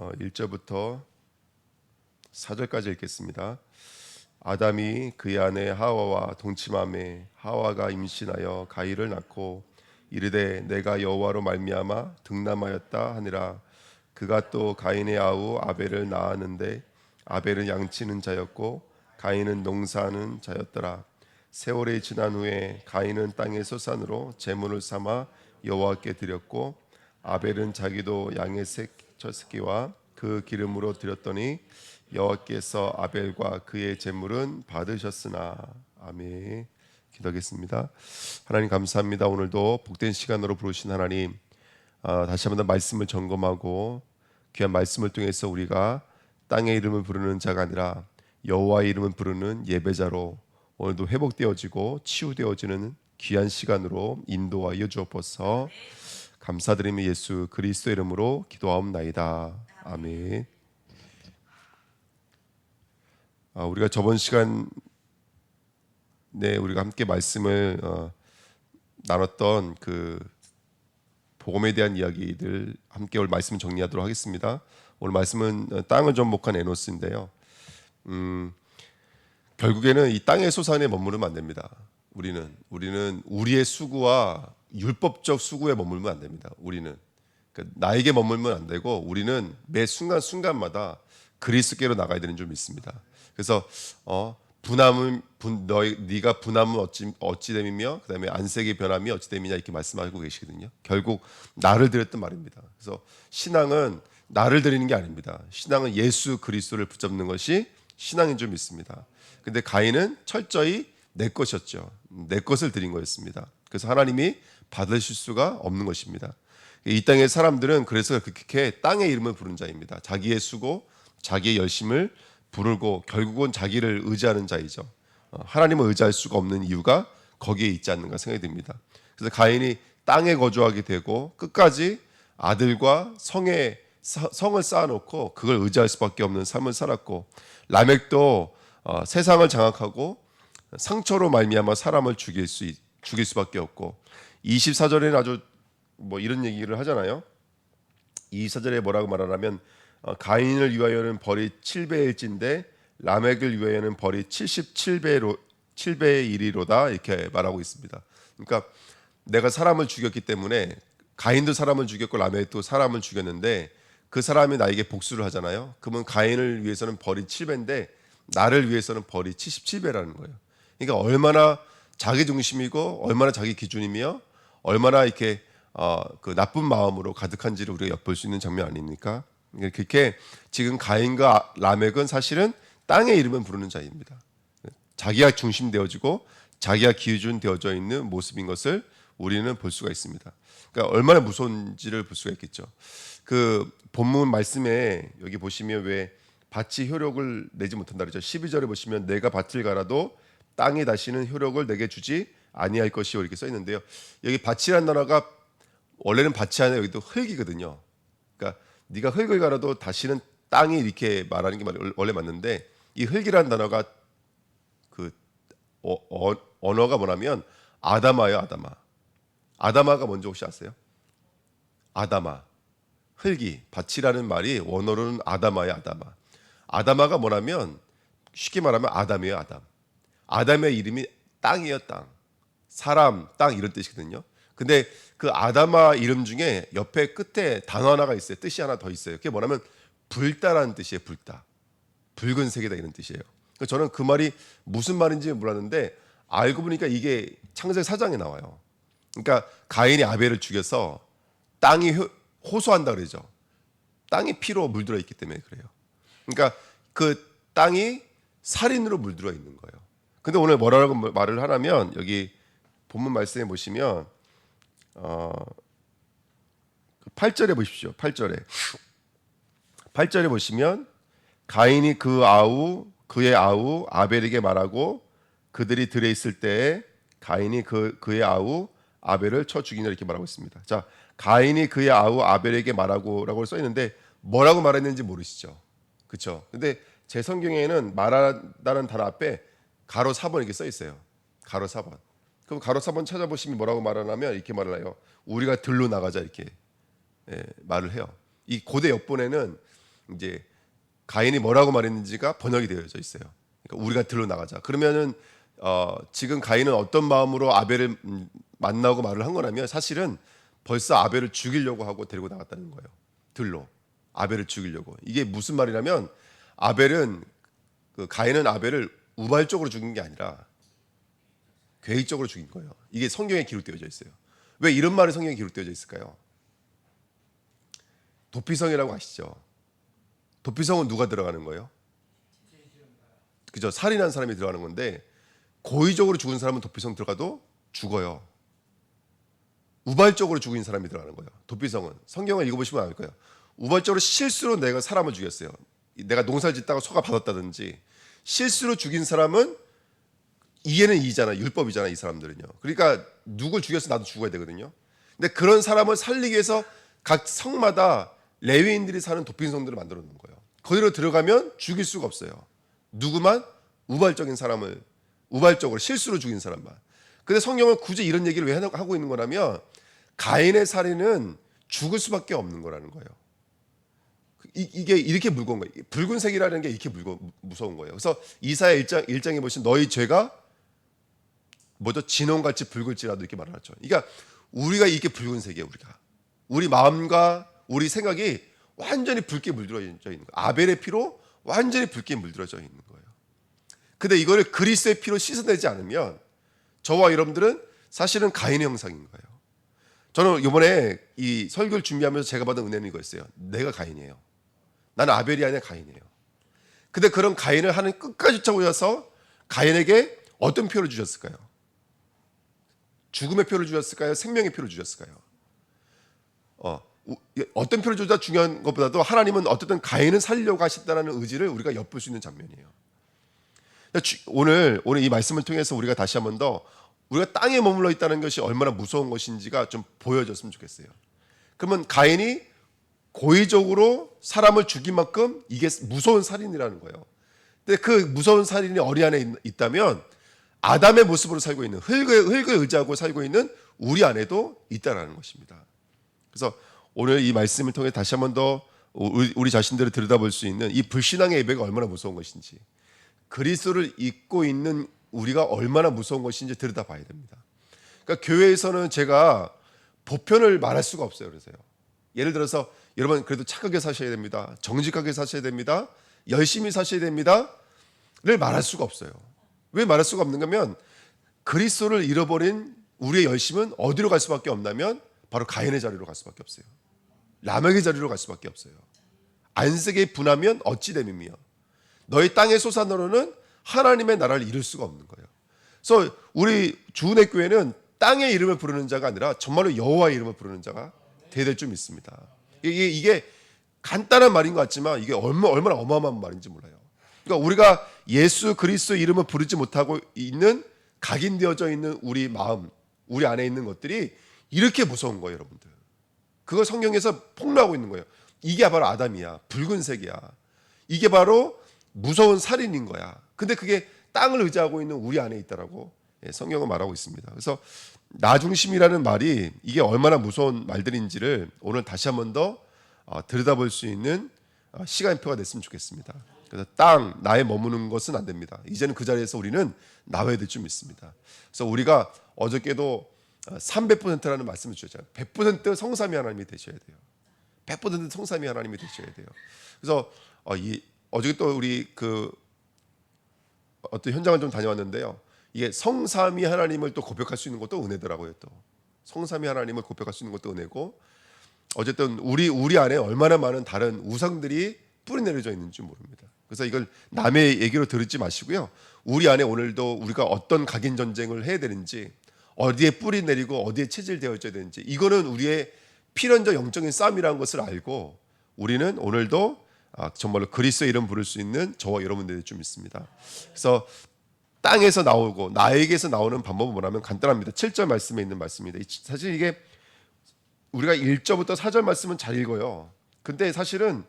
1절부터 4절까지 읽겠습니다. 아담이 그의 아내 하와와 동침하매 하와가 임신하여 가인을 낳고 이르되 내가 여호와로 말미암아 등남하였다 하니라. 그가 또 가인의 아우 아벨을 낳았는데 아벨은 양치는 자였고 가인은 농사하는 자였더라. 세월이 지난 후에 가인은 땅의 소산으로 제물을 삼아 여호와께 드렸고 아벨은 자기도 양의 첫 새끼와 그 기름으로 드렸더니 여호와께서 아벨과 그의 제물은 받으셨으나. 아멘. 기도하겠습니다. 하나님 감사합니다. 오늘도 복된 시간으로 부르신 하나님, 다시 한번 말씀을 점검하고 귀한 말씀을 통해서 우리가 땅의 이름을 부르는 자가 아니라 여호와의 이름을 부르는 예배자로 오늘도 회복되어지고 치유되어지는 귀한 시간으로 인도하여 주옵소서. 감사드리며 예수 그리스도 이름으로 기도하옵나이다. 아멘. 우리가 저번 시간에 우리가 함께 말씀을 나눴던 그 복음에 대한 이야기들 함께 오늘 말씀 정리하도록 하겠습니다. 오늘 말씀은 땅을 접목한 에노스인데요. 결국에는 이 땅의 소산에 머무르면 안 됩니다. 우리는 우리의 수구와 율법적 수구에 머물면 안 됩니다. 우리는 그러니까 나에게 머물면 안 되고 우리는 매 순간 순간마다 그리스도께로 나가야 되는 줄 믿습니다. 그래서 네가 분함은 어찌 됨이며 그다음에 안색의 변함이 어찌 됨이냐 이렇게 말씀하고 계시거든요. 결국 나를 드렸던 말입니다. 그래서 신앙은 나를 드리는 게 아닙니다. 신앙은 예수 그리스도를 붙잡는 것이 신앙인 줄 믿습니다. 근데 가인은 철저히 내 것이었죠. 내 것을 드린 거였습니다. 그래서 하나님이 받으실 수가 없는 것입니다. 이 땅의 사람들은 그래서 그렇게 땅의 이름을 부른 자입니다. 자기의 수고, 자기의 열심을 부르고 결국은 자기를 의지하는 자이죠. 하나님을 의지할 수가 없는 이유가 거기에 있지 않는가 생각이 듭니다. 그래서 가인이 땅에 거주하게 되고 끝까지 아들과 성을 쌓아놓고 그걸 의지할 수밖에 없는 삶을 살았고, 라멕도 세상을 장악하고 상처로 말미암아 사람을 죽일 수밖에 없고, 24절에는 아주 이런 얘기를 하잖아요. 24절에 뭐라고 말하냐면 가인을 위하여는 벌이 7배일진데 라멕을 위하여는 벌이 77배의 1이로다 이렇게 말하고 있습니다. 그러니까 내가 사람을 죽였기 때문에 가인도 사람을 죽였고 라멕도 사람을 죽였는데 그 사람이 나에게 복수를 하잖아요. 그러면 가인을 위해서는 벌이 7배인데 나를 위해서는 벌이 77배라는 거예요. 그러니까 얼마나 자기 중심이고 얼마나 자기 기준이며 얼마나 이렇게 그 나쁜 마음으로 가득한지를 우리가 엿볼 수 있는 장면 아닙니까? 그렇게 지금 가인과 라멕은 사실은 땅의 이름을 부르는 자입니다. 자기가 중심되어지고 자기가 기준되어져 있는 모습인 것을 우리는 볼 수가 있습니다. 그러니까 얼마나 무서운지를 볼 수가 있겠죠. 그 본문 말씀에 여기 보시면 왜 밭이 효력을 내지 못한다 그러죠. 12절에 보시면 내가 밭을 갈아도 땅이 다시는 효력을 내게 주지 아니할 것이요 이렇게 써 있는데요. 여기 밭이라는 단어가 원래는 밭이 아니라 여기도 흙이거든요. 그러니까 네가 흙을 갈아도 다시는 땅이 이렇게 말하는 게 원래 맞는데 이 흙이라는 단어가 그 언어가 뭐냐면 아담아요. 아담아가 뭔지 혹시 아세요? 아담아 흙이 밭이라는 말이 원어로는 아담아요. 아담아가 뭐냐면 쉽게 말하면 아담이에요. 아담의 이름이 땅이에요. 땅. 사람, 땅 이런 뜻이거든요. 근데 그 아담아 이름 중에 옆에 끝에 단어 하나가 있어요. 뜻이 하나 더 있어요. 그게 뭐냐면 불다라는 뜻이에요. 불다. 붉은색이다 이런 뜻이에요. 저는 그 말이 무슨 말인지 몰랐는데 알고 보니까 이게 창세기 4장에 나와요. 그러니까 가인이 아벨을 죽여서 땅이 호소한다 그러죠. 땅이 피로 물들어 있기 때문에 그래요. 그러니까 그 땅이 살인으로 물들어 있는 거예요. 근데 오늘 뭐라고 말을 하냐면 여기 본문 말씀에 보시면 8절에 보십시오. 8절에 보시면 가인이 그의 아우 아벨에게 말하고 그들이 들에 있을 때에 가인이 그의 아우 아벨을 쳐 죽이냐 이렇게 말하고 있습니다. 자, 가인이 그의 아우 아벨에게 말하고라고 써 있는데 뭐라고 말했는지 모르시죠? 그렇죠? 근데 제 성경에는 말한다는 단어 앞에 가로 4번 이렇게 써 있어요. 가로 4번. 그럼 가로 4번 찾아보시면 뭐라고 말하냐면 이렇게 말을 해요. 우리가 들로 나가자 이렇게 말을 해요. 이 고대 역본에는 이제 가인이 뭐라고 말했는지가 번역이 되어져 있어요. 그러니까 우리가 들러 나가자. 그러면은 지금 가인은 어떤 마음으로 아벨을 만나고 말을 한 거냐면 사실은 벌써 아벨을 죽이려고 하고 데리고 나갔다는 거예요. 들로 아벨을 죽이려고. 이게 무슨 말이냐면 가인은 아벨을 우발적으로 죽인 게 아니라 계획적으로 죽인 거예요. 이게 성경에 기록되어져 있어요. 왜 이런 말이 성경에 기록되어져 있을까요? 도피성이라고 아시죠? 도피성은 누가 들어가는 거예요? 그죠? 살인한 사람이 들어가는 건데 고의적으로 죽은 사람은 도피성 들어가도 죽어요. 우발적으로 죽인 사람이 들어가는 거예요. 도피성은 성경을 읽어보시면 알 거예요. 우발적으로 실수로 내가 사람을 죽였어요. 내가 농사를 짓다가 소가 받았다든지 실수로 죽인 사람은 이해는 이잖아, 율법이잖아 이 사람들은요. 그러니까 누굴 죽였어 나도 죽어야 되거든요. 근데 그런 사람을 살리기 위해서 각 성마다 레위인들이 사는 도피성들을 만들어 놓은 거예요. 거기로 들어가면 죽일 수가 없어요. 누구만? 우발적인 사람을, 우발적으로 실수로 죽인 사람만. 근데 성경은 굳이 이런 얘기를 왜 하고 있는 거냐면 가인의 살인은 죽을 수밖에 없는 거라는 거예요. 이게 이렇게 무거운 거예요. 붉은색이라는 게 이렇게 무서운 거예요. 그래서 이사야 1장에 보시면 너희 죄가 진홍같이 붉을지라도 이렇게 말하죠. 그러니까 우리가 이렇게 붉은색이에요. 우리 마음과 우리 생각이 완전히 붉게 물들어져 있는 거예요. 아벨의 피로 완전히 붉게 물들어져 있는 거예요. 근데 이거를 그리스도의 피로 씻어내지 않으면 저와 여러분들은 사실은 가인의 형상인 거예요. 저는 이번에 이 설교를 준비하면서 제가 받은 은혜는 이거였어요. 내가 가인이에요. 나는 아벨이 아니라 가인이에요. 근데 그런 가인을 하나님 끝까지 쫓아오셔서 가인에게 어떤 표를 주셨을까요? 죽음의 표를 주셨을까요? 생명의 표를 주셨을까요? 어떤 표를 주자 중요한 것보다도 하나님은 어쨌든 가인을 살리려고 하셨다는 의지를 우리가 엿볼 수 있는 장면이에요. 오늘 이 말씀을 통해서 우리가 다시 한 번 더 우리가 땅에 머물러 있다는 것이 얼마나 무서운 것인지가 좀 보여줬으면 좋겠어요. 그러면 가인이 고의적으로 사람을 죽인 만큼 이게 무서운 살인이라는 거예요. 근데 그 무서운 살인이 어리 안에 있다면 아담의 모습으로 살고 있는 흙을 의지하고 살고 있는 우리 안에도 있다라는 것입니다. 그래서 오늘 이 말씀을 통해 다시 한 번 더 우리 자신들을 들여다볼 수 있는 이 불신앙의 예배가 얼마나 무서운 것인지, 그리스도를 잊고 있는 우리가 얼마나 무서운 것인지 들여다봐야 됩니다. 그러니까 교회에서는 제가 보편을 말할 수가 없어요. 그래서요. 예를 들어서 여러분 그래도 착하게 사셔야 됩니다. 정직하게 사셔야 됩니다. 열심히 사셔야 됩니다.를 말할 수가 없어요. 왜 말할 수가 없는가 하면 그리스도를 잃어버린 우리의 열심은 어디로 갈 수밖에 없냐면 바로 가인의 자리로 갈 수밖에 없어요. 라멕의 자리로 갈 수밖에 없어요. 안색에 분하면 어찌 됨이며 너희 땅의 소산으로는 하나님의 나라를 이룰 수가 없는 거예요. 그래서 우리 주은혜 교회는 땅의 이름을 부르는 자가 아니라 정말로 여호와의 이름을 부르는 자가 되어야 될 줄 믿습니다. 이게 간단한 말인 것 같지만 이게 얼마나 어마어마한 말인지 몰라요. 그러니까 우리가 예수 그리스도 이름을 부르지 못하고 있는 각인되어져 있는 우리 마음, 우리 안에 있는 것들이 이렇게 무서운 거예요, 여러분들. 그걸 성경에서 폭로하고 있는 거예요. 이게 바로 아담이야. 붉은색이야. 이게 바로 무서운 살인인 거야. 근데 그게 땅을 의지하고 있는 우리 안에 있다라고 성경은 말하고 있습니다. 그래서 나 중심이라는 말이 이게 얼마나 무서운 말들인지를 오늘 다시 한 번 더 들여다볼 수 있는 시간표가 됐으면 좋겠습니다. 그래서 나에 머무는 것은 안 됩니다. 이제는 그 자리에서 우리는 나와야 될 줄 믿습니다. 그래서 우리가 어저께도 300%라는 말씀을 주셨잖아요. 100% 성삼위 하나님이 되셔야 돼요. 100% 성삼위 하나님이 되셔야 돼요. 그래서 어저께 또 우리 어떤 현장을 좀 다녀왔는데요. 이게 성삼위 하나님을 또 고백할 수 있는 것도 은혜더라고요. 또 성삼위 하나님을 고백할 수 있는 것도 은혜고, 어쨌든 우리 안에 얼마나 많은 다른 우상들이 뿌리내려져 있는지 모릅니다. 그래서 이걸 남의 얘기로 들으지 마시고요. 우리 안에 오늘도 우리가 어떤 각인 전쟁을 해야 되는지, 어디에 뿌리 내리고 어디에 체질되어져야 되는지, 이거는 우리의 필연적 영적인 싸움이라는 것을 알고 우리는 오늘도 정말로 그리스도의 이름 부를 수 있는 저와 여러분들이 좀 있습니다. 그래서 땅에서 나오고 나에게서 나오는 방법은 뭐냐면 간단합니다. 7절 말씀에 있는 말씀입니다. 사실 이게 우리가 1절부터 4절 말씀은 잘 읽어요. 근데 사실은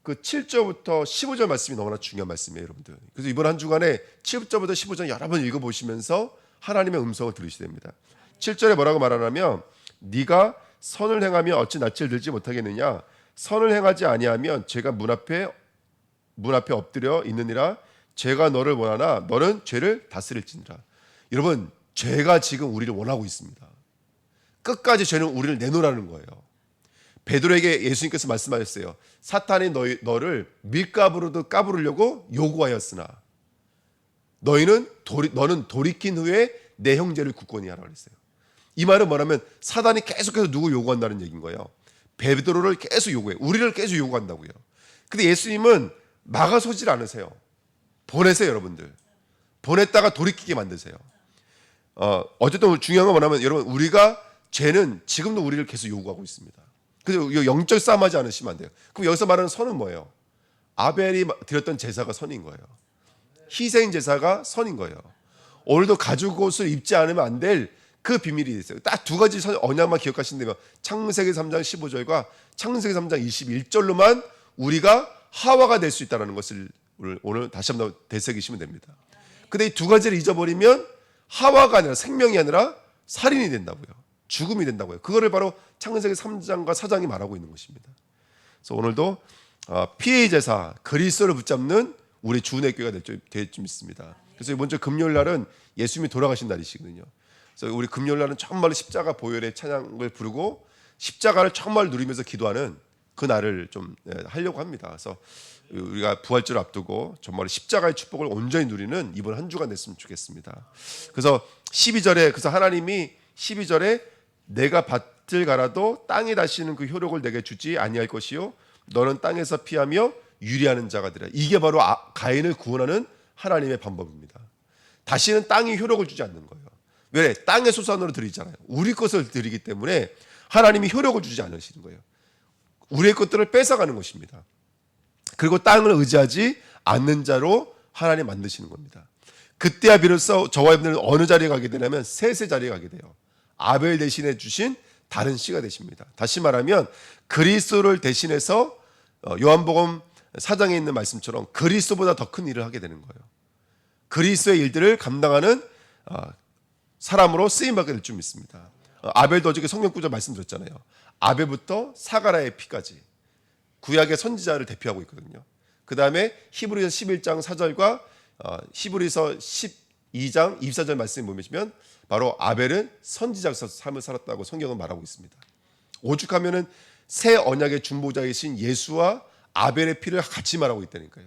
그 7절부터 15절 말씀이 너무나 중요한 말씀이에요, 여러분들. 그래서 이번 한 주간에 7절부터 15절 여러 번 읽어보시면서 하나님의 음성을 들으셔야 됩니다. 7절에 뭐라고 말하냐면 네가 선을 행하며 어찌 낯을 들지 못하겠느냐, 선을 행하지 아니하면 죄가 문 앞에 엎드려 있느니라. 죄가 너를 원하나 너는 죄를 다스릴지니라. 여러분, 죄가 지금 우리를 원하고 있습니다. 끝까지 죄는 우리를 내놓으라는 거예요. 베드로에게 예수님께서 말씀하셨어요. 사탄이 너를 밀가부로도 까부르려고 요구하였으나 너는 돌이킨 후에 내 형제를 굳건히 하라 그랬어요. 이 말은 뭐냐면 사단이 계속해서 누구 요구한다는 얘기인 거예요. 베드로를 계속 요구해요. 우리를 계속 요구한다고요. 근데 예수님은 막아서질 않으세요. 보내세요, 여러분들. 보냈다가 돌이키게 만드세요. 어쨌든 중요한 건 뭐냐면 여러분, 우리가 죄는 지금도 우리를 계속 요구하고 있습니다. 그래서 영적 싸움하지 않으시면 안 돼요. 그럼 여기서 말하는 선은 뭐예요? 아벨이 드렸던 제사가 선인 거예요. 희생 제사가 선인 거예요. 오늘도 가죽 옷을 입지 않으면 안 될 그 비밀이 있어요. 딱 두 가지 언약만 기억하신다면 창세기 3장 15절과 창세기 3장 21절로만 우리가 하와가 될 수 있다는 것을 오늘 다시 한번 되새기시면 됩니다. 근데 이 두 가지를 잊어버리면 하와가 아니라 생명이 아니라 살인이 된다고요. 죽음이 된다고요. 그거를 바로 창세기 3장과 4장이 말하고 있는 것입니다. 그래서 오늘도 피의 제사 그리스도를 붙잡는 우리 주은혜 교회가 될 줄 믿습니다. 그래서 이번 주 금요일 날은 예수님이 돌아가신 날이시거든요. 그래서 우리 금요일 날은 정말로 십자가 보혈의 찬양을 부르고 십자가를 정말 누리면서 기도하는 그 날을 좀 하려고 합니다. 그래서 우리가 부활절을 앞두고 정말 십자가의 축복을 온전히 누리는 이번 한 주간 됐으면 좋겠습니다. 그래서 12절에 그래서 하나님이 12절에 내가 밭을 갈아도 땅에 다시는 그 효력을 내게 주지 아니할 것이요 너는 땅에서 피하며 유리하는 자가 되라. 이게 바로 가인을 구원하는 하나님의 방법입니다. 다시는 땅이 효력을 주지 않는 거예요. 왜? 땅의 소산으로 드리잖아요. 우리 것을 드리기 때문에 하나님이 효력을 주지 않으시는 거예요. 우리의 것들을 뺏어가는 것입니다. 그리고 땅을 의지하지 않는 자로 하나님 만드시는 겁니다. 그때야 비로소 저와 여러분들은 어느 자리에 가게 되냐면 셋의 자리에 가게 돼요. 아벨 대신해 주신 다른 씨가 되십니다. 다시 말하면 그리스도를 대신해서 요한복음 4장에 있는 말씀처럼 그리스도보다 더 큰 일을 하게 되는 거예요. 그리스도의 일들을 감당하는 사람으로 쓰임받게 될 줄 믿습니다. 아벨도 어저께 성경 구절 말씀드렸잖아요. 아벨부터 사가라의 피까지 구약의 선지자를 대표하고 있거든요. 그 다음에 히브리서 11장 4절과 히브리서 12장 24절 말씀을 보시면 바로 아벨은 선지자로서 삶을 살았다고 성경은 말하고 있습니다. 오죽하면은 새 언약의 중보자이신 예수와 아벨의 피를 같이 말하고 있다니까요.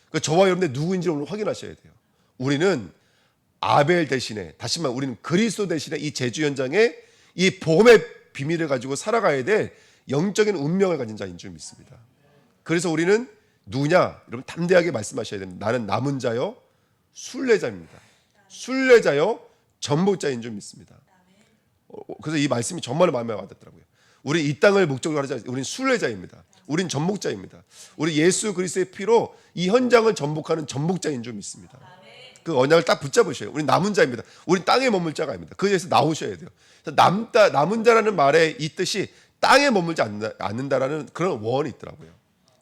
그러니까 저와 여러분들 누구인지 오늘 확인하셔야 돼요. 우리는 아벨 대신에 다시 말하면 우리는 그리스도 대신에 이 제주 현장에 이 복음의 비밀을 가지고 살아가야 될 영적인 운명을 가진 자인 줄 믿습니다. 그래서 우리는 누구냐? 여러분 담대하게 말씀하셔야 됩니다. 나는 남은 자요 순례자입니다. 순례자요 전복자인 줄 믿습니다. 그래서 이 말씀이 정말 마음에 와닿더라고요. 우리 이 땅을 목적으로 하지 않습니다. 우리는 순례자입니다. 우린 전복자입니다. 우리 예수 그리스도의 피로 이 현장을 전복하는 전복자인 줄 믿습니다. 그 언약을 딱 붙잡으셔요. 우리 남은 자입니다. 우리 땅에 머물 자가 아닙니다. 그 자리에서 나오셔야 돼요. 남은 자라는 말의 이 뜻이 땅에 머물지 않는다라는 그런 원이 있더라고요.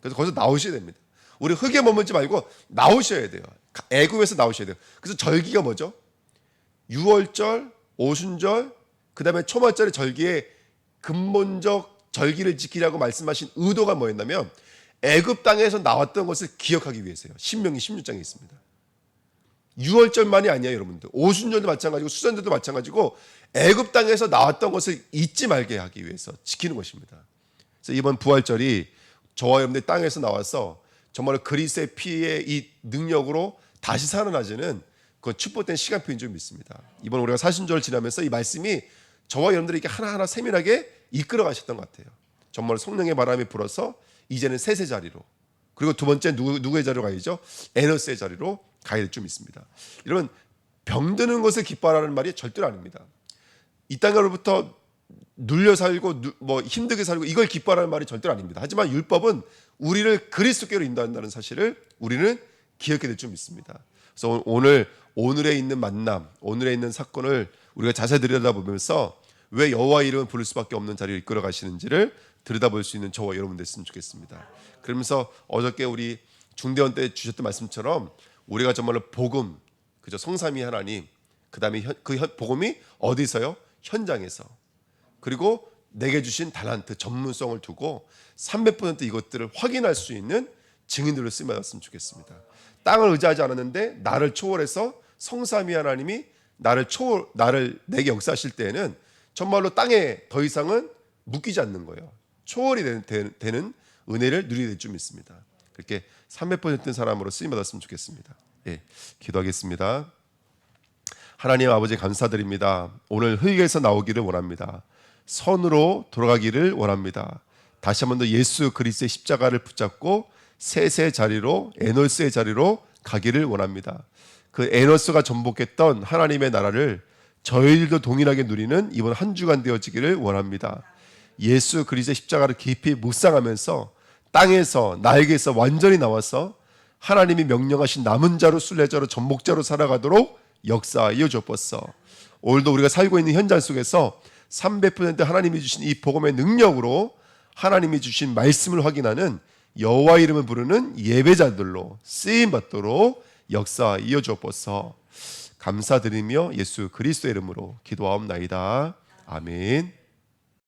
그래서 거기서 나오셔야 됩니다. 우리 흙에 머물지 말고 나오셔야 돼요. 애굽에서 나오셔야 돼요. 그래서 절기가 뭐죠? 유월절, 오순절, 그 다음에 초막절의 절기에 근본적 절기를 지키라고 말씀하신 의도가 뭐였냐면 애굽 땅에서 나왔던 것을 기억하기 위해서요. 신명기 16장에 있습니다. 6월절만이 아니에요, 여러분들. 오순절도 마찬가지고 수산절도 마찬가지고 애굽 땅에서 나왔던 것을 잊지 말게 하기 위해서 지키는 것입니다. 그래서 이번 부활절이 저와 여러분들 땅에서 나와서 정말 그리스도의 피의 이 능력으로 다시 살아나지는 그 축복된 시간표인 줄 믿습니다. 이번 우리가 사순절 지나면서 이 말씀이 저와 여러분들에게 하나하나 세밀하게 이끌어 가셨던 것 같아요. 정말 성령의 바람이 불어서 이제는 셋의 자리로, 그리고 두 번째 누구의 자리로 가야죠? 에너스의 자리로 가야 될 줄 믿습니다. 여러분, 병드는 것을 기뻐하라는 말이 절대로 아닙니다. 이 땅으로부터 눌려 살고 힘들게 살고 이걸 기뻐하라는 말이 절대로 아닙니다. 하지만 율법은 우리를 그리스도께로 인도한다는 사실을 우리는 기억해야 될 줄 믿습니다. 그래서 오늘에 있는 만남, 오늘에 있는 사건을 우리가 자세히 들여다보면서 왜 여호와의 이름을 부를 수밖에 없는 자리를 이끌어 가시는지를 들여다볼 수 있는 저와 여러분 됐으면 좋겠습니다. 그러면서 어저께 우리 중대원 때 주셨던 말씀처럼 우리가 정말로 복음, 그죠? 성삼위 하나님, 그 다음에 그 복음이 어디서요? 현장에서. 그리고 내게 주신 달란트 전문성을 두고 300% 이것들을 확인할 수 있는 증인들로 쓰임받았으면 좋겠습니다. 땅을 의지하지 않았는데 나를 초월해서 성삼위 하나님이 나를 내게 역사하실 때에는 정말로 땅에 더 이상은 묶이지 않는 거예요. 초월이 되는 은혜를 누리게 될 줄 믿습니다. 그렇게 300%인 사람으로 쓰임받았으면 좋겠습니다. 예, 기도하겠습니다. 하나님 아버지 감사드립니다. 오늘 흙에서 나오기를 원합니다. 선으로 돌아가기를 원합니다. 다시 한 번 더 예수 그리스도의 십자가를 붙잡고 셋의 자리로, 에노스의 자리로 가기를 원합니다. 그 에노스가 전복했던 하나님의 나라를 저희들도 동일하게 누리는 이번 한 주간 되어지기를 원합니다. 예수 그리스도의 십자가를 깊이 묵상하면서 땅에서 나에게서 완전히 나와서 하나님이 명령하신 남은 자로 순례자로 전복자로 살아가도록 역사하여 주옵소서. 오늘도 우리가 살고 있는 현장 속에서 300% 하나님이 주신 이 복음의 능력으로 하나님이 주신 말씀을 확인하는 여호와 이름을 부르는 예배자들로 쓰임 받도록 역사하여 주옵소서. 감사드리며 예수 그리스도의 이름으로 기도하옵나이다. 아멘.